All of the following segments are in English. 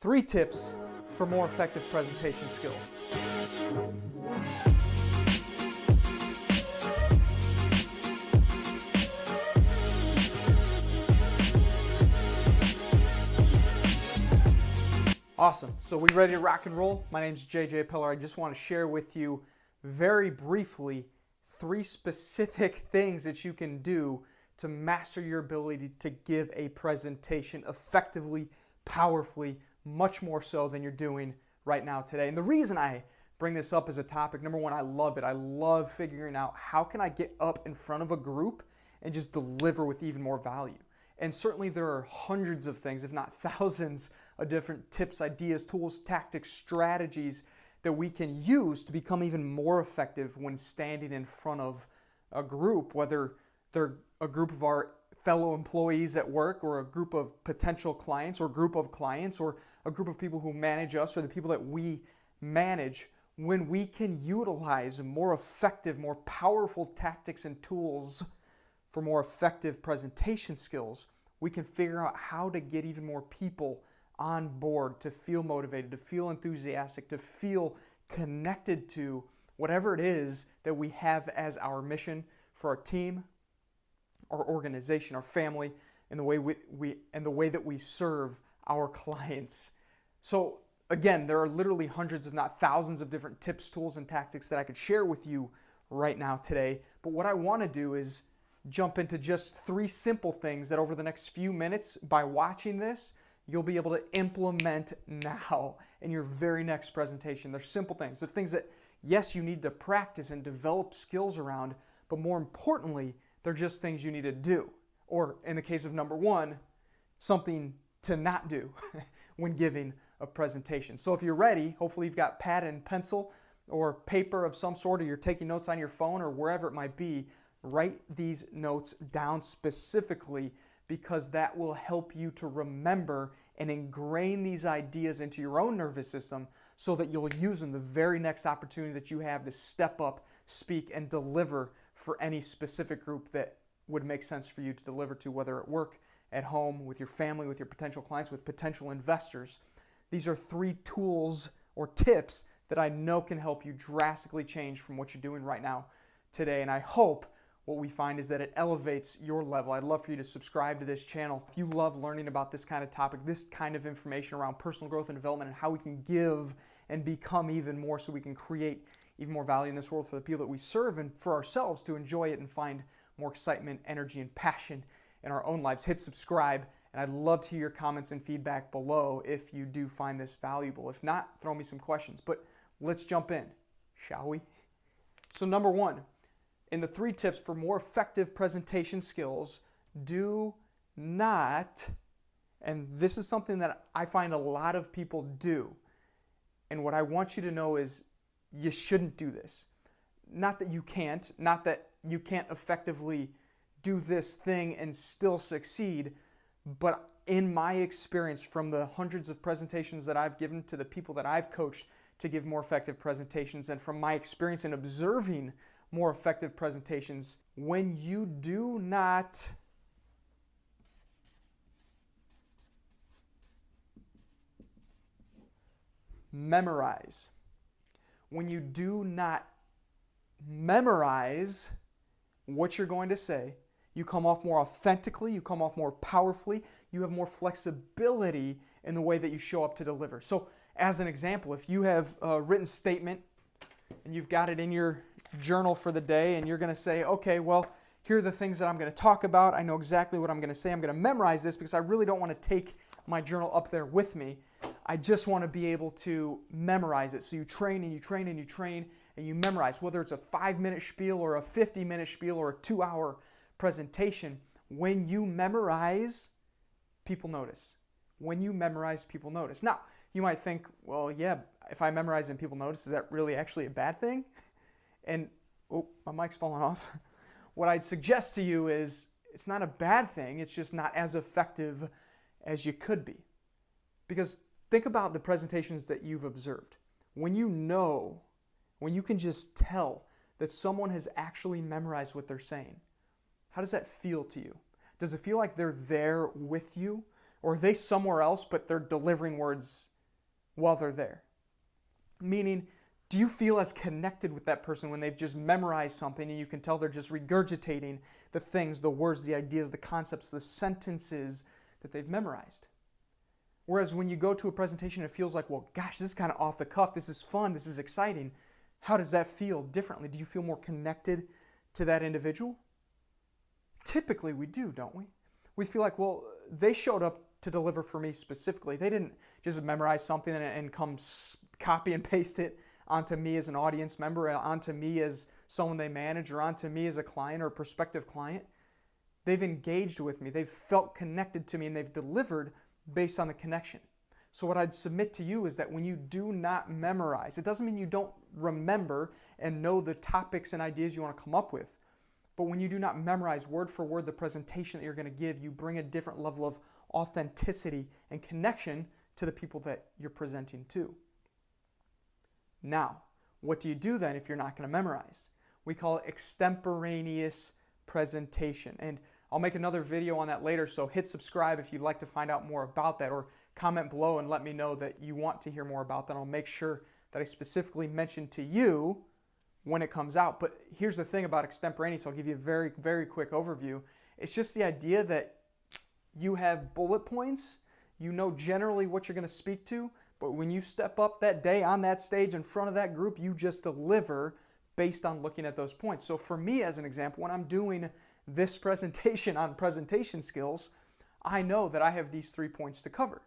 3 tips for more effective presentation skills. Awesome. So we ready to rock and roll? My name is JJ Pillar. I just want to share with you very briefly 3 specific things that you can do to master your ability to give a presentation effectively, powerfully, much more so than you're doing right now today. And the reason I bring this up as a topic, number one, I love it. I love figuring out how can I get up in front of a group and just deliver with even more value. And certainly there are hundreds of things, if not thousands, of different tips, ideas, tools, tactics, strategies that we can use to become even more effective when standing in front of a group, whether they're a group of our fellow employees at work or a group of potential clients or group of clients or a group of people who manage us or the people that we manage. When we can utilize more effective, more powerful tactics and tools for more effective presentation skills, we can figure out how to get even more people on board, to feel motivated, to feel enthusiastic, to feel connected to whatever it is that we have as our mission for our team, our organization, our family, and the way that we serve our clients. So again, there are literally hundreds, if not thousands, of different tips, tools, and tactics that I could share with you right now today. But what I want to do is jump into just 3 simple things that over the next few minutes, by watching this, you'll be able to implement now in your very next presentation. They're simple things. They're things that, yes, you need to practice and develop skills around, but more importantly, they're just things you need to do. Or in the case of number 1, something to not do when giving a presentation. So if you're ready, hopefully you've got pad and pencil or paper of some sort, or you're taking notes on your phone or wherever it might be. Write these notes down specifically, because that will help you to remember and ingrain these ideas into your own nervous system so that you'll use them the very next opportunity that you have to step up, speak, and deliver for any specific group that would make sense for you to deliver to, whether at work, at home, with your family, with your potential clients, with potential investors. These are 3 tools or tips that I know can help you drastically change from what you're doing right now today. And I hope what we find is that it elevates your level. I'd love for you to subscribe to this channel. If you love learning about this kind of topic, this kind of information around personal growth and development and how we can give and become even more so we can create even more value in this world for the people that we serve and for ourselves to enjoy it and find more excitement, energy, and passion in our own lives, hit subscribe. And I'd love to hear your comments and feedback below if you do find this valuable. If not, throw me some questions. But let's jump in, shall we? So number 1, in the 3 tips for more effective presentation skills, do not, and this is something that I find a lot of people do, and what I want you to know is you shouldn't do this. Not that you can't effectively do this thing and still succeed, but in my experience from the hundreds of presentations that I've given to the people that I've coached to give more effective presentations, and from my experience in observing more effective presentations, when you do not memorize, when you do not memorize what you're going to say, you come off more authentically, you come off more powerfully, you have more flexibility in the way that you show up to deliver. So as an example, if you have a written statement and you've got it in your journal for the day and you're going to say, okay, well, here are the things that I'm going to talk about. I know exactly what I'm going to say. I'm going to memorize this because I really don't want to take my journal up there with me. I just want to be able to memorize it. So you train and you train and you train and you memorize, whether it's a 5-minute spiel or a 50-minute spiel or a 2-hour presentation. When you memorize, people notice. When you memorize, people notice. Now, you might think, well, yeah, if I memorize and people notice, is that really actually a bad thing? And, oh, my mic's falling off. What I'd suggest to you is it's not a bad thing. It's just not as effective as you could be. Because think about the presentations that you've observed. When you know, when you can just tell that someone has actually memorized what they're saying, how does that feel to you? Does it feel like they're there with you? Or are they somewhere else, but they're delivering words while they're there? Meaning, do you feel as connected with that person when they've just memorized something and you can tell they're just regurgitating the things, the words, the ideas, the concepts, the sentences that they've memorized? Whereas when you go to a presentation, it feels like, well, gosh, this is kind of off the cuff. This is fun. This is exciting. How does that feel differently? Do you feel more connected to that individual? Typically, we do, don't we? We feel like, well, they showed up to deliver for me specifically. They didn't just memorize something and come copy and paste it onto me as an audience member, onto me as someone they manage, or onto me as a client or a prospective client. They've engaged with me. They've felt connected to me, and they've delivered based on the connection. So what I'd submit to you is that when you do not memorize, it doesn't mean you don't remember and know the topics and ideas you want to come up with. But when you do not memorize word for word the presentation that you're going to give, you bring a different level of authenticity and connection to the people that you're presenting to. Now, what do you do then if you're not going to memorize? We call it extemporaneous presentation. And I'll make another video on that later, so hit subscribe if you'd like to find out more about that, or comment below and let me know that you want to hear more about that. I'll make sure that I specifically mention to you when it comes out. But here's the thing about extemporaneous. I'll give you a very, very quick overview. It's just the idea that you have bullet points. You know generally what you're going to speak to, but when you step up that day on that stage in front of that group, you just deliver based on looking at those points. So for me, as an example, when I'm doing this presentation on presentation skills, I know that I have these 3 points to cover.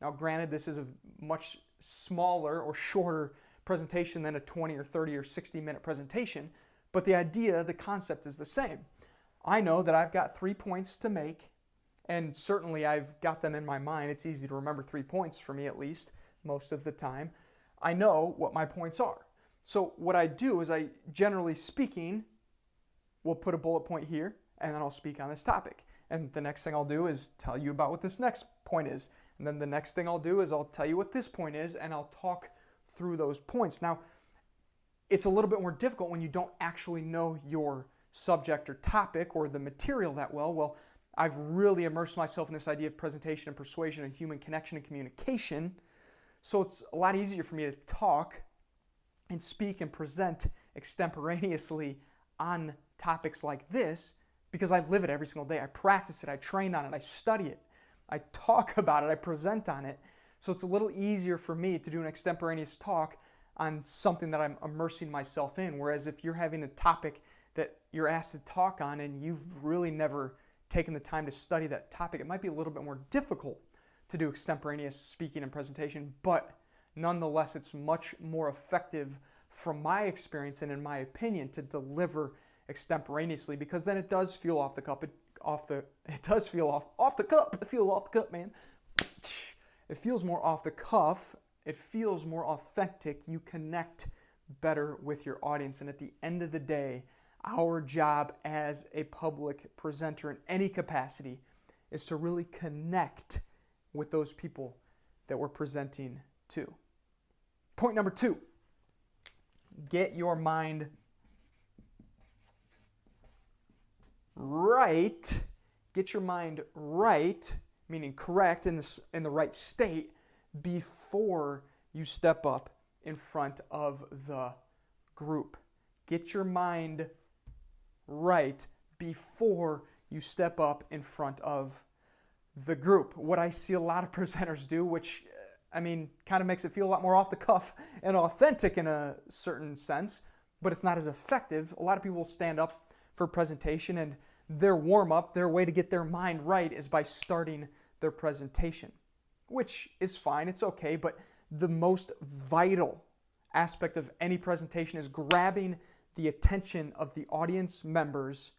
Now, granted, this is a much smaller or shorter presentation than a 20 or 30 or 60-minute presentation, but the idea, the concept is the same. I know that I've got 3 points to make, and certainly I've got them in my mind. It's easy to remember 3 points for me, at least, most of the time. I know what my points are. So what I do is I, generally speaking, will put a bullet point here, and then I'll speak on this topic. And the next thing I'll do is tell you about what this next point is. And then the next thing I'll do is I'll tell you what this point is, and I'll talk through those points. Now, it's a little bit more difficult when you don't actually know your subject or topic or the material that well. Well, I've really immersed myself in this idea of presentation and persuasion and human connection and communication. So it's a lot easier for me to talk and speak and present extemporaneously on topics like this because I live it every single day. I practice it, I train on it, I study it, I talk about it, I present on it. So it's a little easier for me to do an extemporaneous talk on something that I'm immersing myself in. Whereas if you're having a topic that you're asked to talk on and you've really never taken the time to study that topic, it might be a little bit more difficult to do extemporaneous speaking and presentation, but nonetheless, it's much more effective from my experience and in my opinion to deliver extemporaneously, because then it does feel off the cuff. It does feel off the cuff. It feels off the cuff, man. It feels more off the cuff. It feels more authentic. You connect better with your audience. And at the end of the day, our job as a public presenter in any capacity is to really connect with those people that we're presenting to. Point number 2, get your mind right. Get your mind right, meaning correct, in the right state before you step up in front of the group. Get your mind right before you step up in front of the group. What I see a lot of presenters do, which kind of makes it feel a lot more off the cuff and authentic in a certain sense, but it's not as effective. A lot of people will stand up for a presentation and their warm-up, their way to get their mind right is by starting their presentation, which is fine, it's okay, but the most vital aspect of any presentation is grabbing the attention of the audience members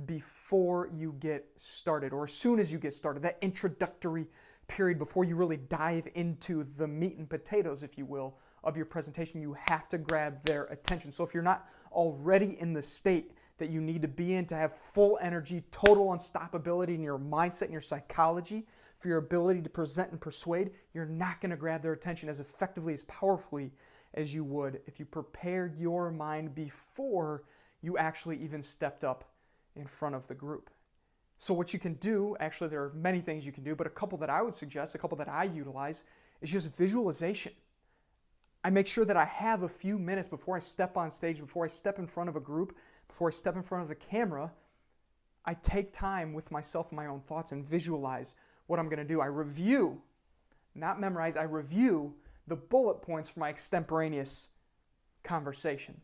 before you get started, or as soon as you get started, that introductory period before you really dive into the meat and potatoes, if you will, of your presentation. You have to grab their attention. So if you're not already in the state that you need to be in to have full energy, total unstoppability in your mindset and your psychology, for your ability to present and persuade, you're not going to grab their attention as effectively, as powerfully as you would if you prepared your mind before you actually even stepped up in front of the group. So what you can do, actually there are many things you can do, but a couple that I would suggest, a couple that I utilize, is just visualization. I make sure that I have a few minutes before I step on stage, before I step in front of a group, before I step in front of the camera, I take time with myself and my own thoughts and visualize what I'm going to do. I review, not memorize, I review the bullet points for my extemporaneous conversation.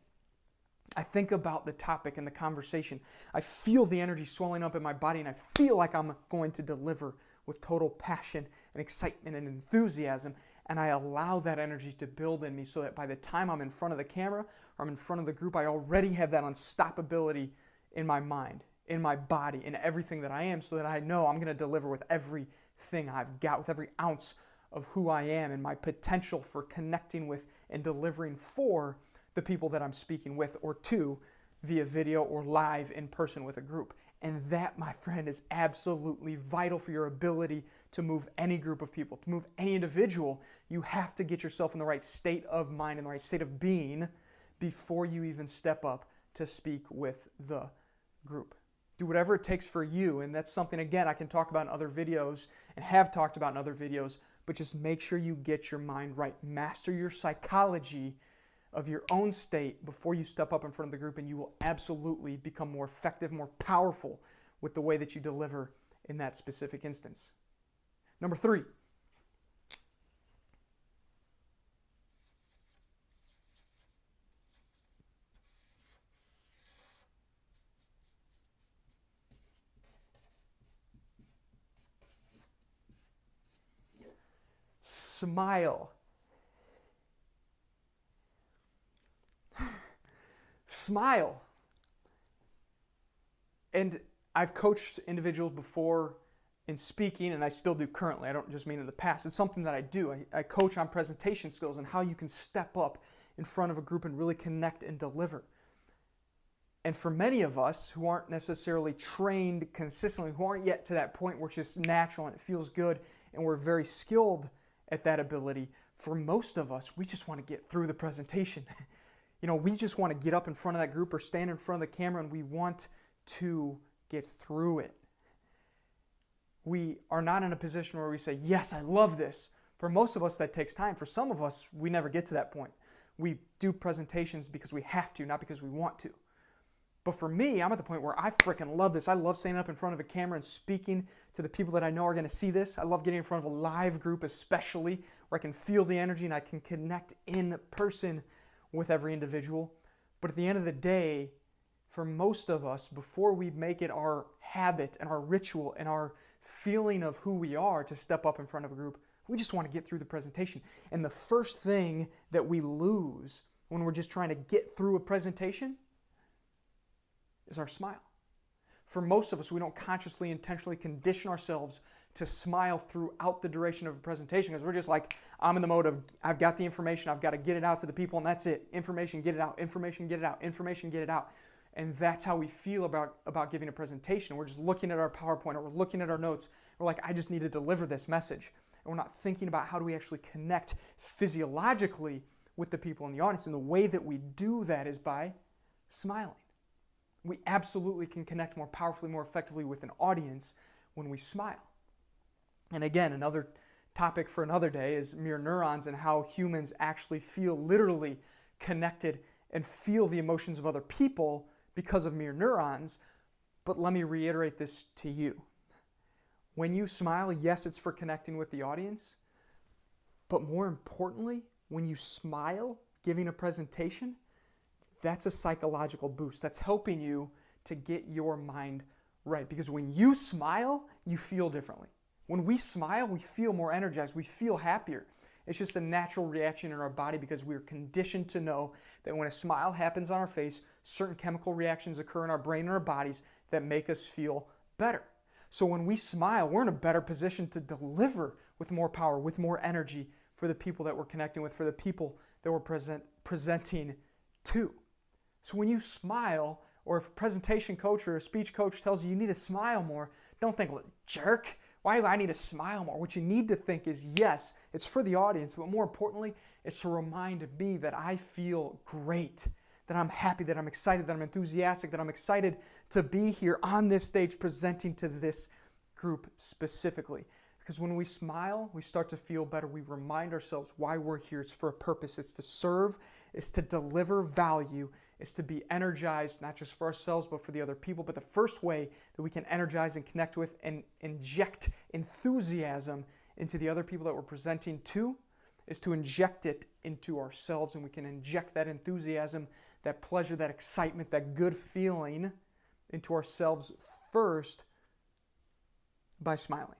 I think about the topic and the conversation. I feel the energy swelling up in my body, and I feel like I'm going to deliver with total passion and excitement and enthusiasm. And I allow that energy to build in me so that by the time I'm in front of the camera or I'm in front of the group, I already have that unstoppability in my mind, in my body, in everything that I am, so that I know I'm going to deliver with everything I've got, with every ounce of who I am and my potential for connecting with and delivering for the people that I'm speaking with or to via video or live in person with a group. And that, my friend, is absolutely vital for your ability to move any group of people, to move any individual. You have to get yourself in the right state of mind and the right state of being before you even step up to speak with the group. Do whatever it takes for you, and that's something, again, I can talk about in other videos and have talked about in other videos, but just make sure you get your mind right. Master your psychology of your own state before you step up in front of the group, and you will absolutely become more effective, more powerful with the way that you deliver in that specific instance. Number 3. Smile. Smile. And I've coached individuals before in speaking, and I still do currently. I don't just mean in the past. It's something that I do. I coach on presentation skills and how you can step up in front of a group and really connect and deliver. And for many of us who aren't necessarily trained consistently, who aren't yet to that point where it's just natural and it feels good and we're very skilled at that ability, for most of us, we just want to get through the presentation. We just want to get up in front of that group or stand in front of the camera, and we want to get through it. We are not in a position where we say, yes, I love this. For most of us, that takes time. For some of us, we never get to that point. We do presentations because we have to, not because we want to. But for me, I'm at the point where I freaking love this. I love standing up in front of a camera and speaking to the people that I know are going to see this. I love getting in front of a live group, especially where I can feel the energy and I can connect in person with every individual. But at the end of the day, for most of us, before we make it our habit and our ritual and our feeling of who we are to step up in front of a group, we just want to get through the presentation. And the first thing that we lose when we're just trying to get through a presentation is our smile. For most of us, we don't consciously, intentionally condition ourselves to smile throughout the duration of a presentation because we're just like, I'm in the mode of, I've got the information, I've got to get it out to the people, and that's it. Information, get it out. Information, get it out. Information, get it out. And that's how we feel about giving a presentation. We're just looking at our PowerPoint or we're looking at our notes. We're like, I just need to deliver this message. And we're not thinking about how do we actually connect physiologically with the people in the audience. And the way that we do that is by smiling. We absolutely can connect more powerfully, more effectively with an audience when we smile. And again, another topic for another day is mirror neurons and how humans actually feel literally connected and feel the emotions of other people because of mirror neurons. But let me reiterate this to you. When you smile, yes, it's for connecting with the audience, but more importantly, when you smile giving a presentation, that's a psychological boost. That's helping you to get your mind right. Because when you smile, you feel differently. When we smile, we feel more energized. We feel happier. It's just a natural reaction in our body because we're conditioned to know that when a smile happens on our face, certain chemical reactions occur in our brain and our bodies that make us feel better. So when we smile, we're in a better position to deliver with more power, with more energy for the people that we're connecting with, for the people that we're presenting to. So when you smile, or if a presentation coach or a speech coach tells you you need to smile more, don't think, well, jerk, why do I need to smile more? What you need to think is, yes, it's for the audience, but more importantly, it's to remind me that I feel great, that I'm happy, that I'm excited, that I'm enthusiastic, that I'm excited to be here on this stage presenting to this group specifically. Because when we smile, we start to feel better. We remind ourselves why we're here. It's for a purpose. It's to serve. It's to deliver value. It's to be energized, not just for ourselves, but for the other people. But the first way that we can energize and connect with and inject enthusiasm into the other people that we're presenting to is to inject it into ourselves. And we can inject that enthusiasm, that pleasure, that excitement, that good feeling into ourselves first by smiling.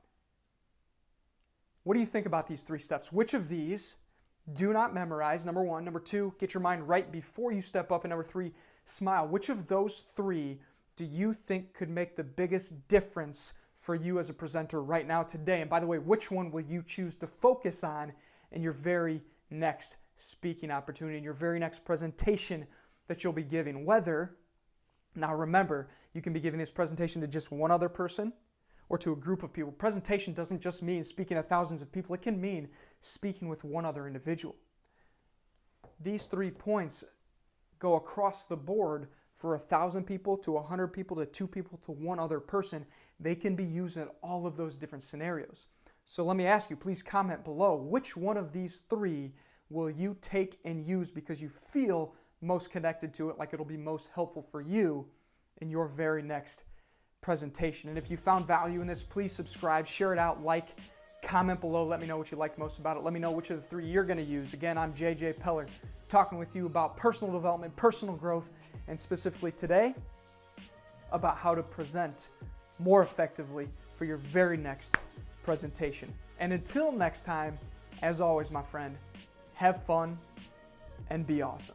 What do you think about these 3 steps? Which of these do not memorize, number 1. Number 2, get your mind right before you step up. And number 3, smile. Which of those 3 do you think could make the biggest difference for you as a presenter right now today? And by the way, which one will you choose to focus on in your very next speaking opportunity, in your very next presentation that you'll be giving? Now remember, you can be giving this presentation to just one other person or to a group of people. Presentation doesn't just mean speaking to thousands of people. It can mean speaking with one other individual. These 3 points go across the board for 1,000 people to 100 people to 2 people to 1 other person. They can be used in all of those different scenarios. So let me ask you, please comment below, which one of these 3 will you take and use because you feel most connected to it, like it'll be most helpful for you in your very next presentation. And if you found value in this, please subscribe, share it out, like, comment below. Let me know what you liked most about it. Let me know which of the 3 you're going to use. Again, I'm JJ Peller, talking with you about personal development, personal growth, and specifically today about how to present more effectively for your very next presentation. And until next time, as always, my friend, have fun and be awesome.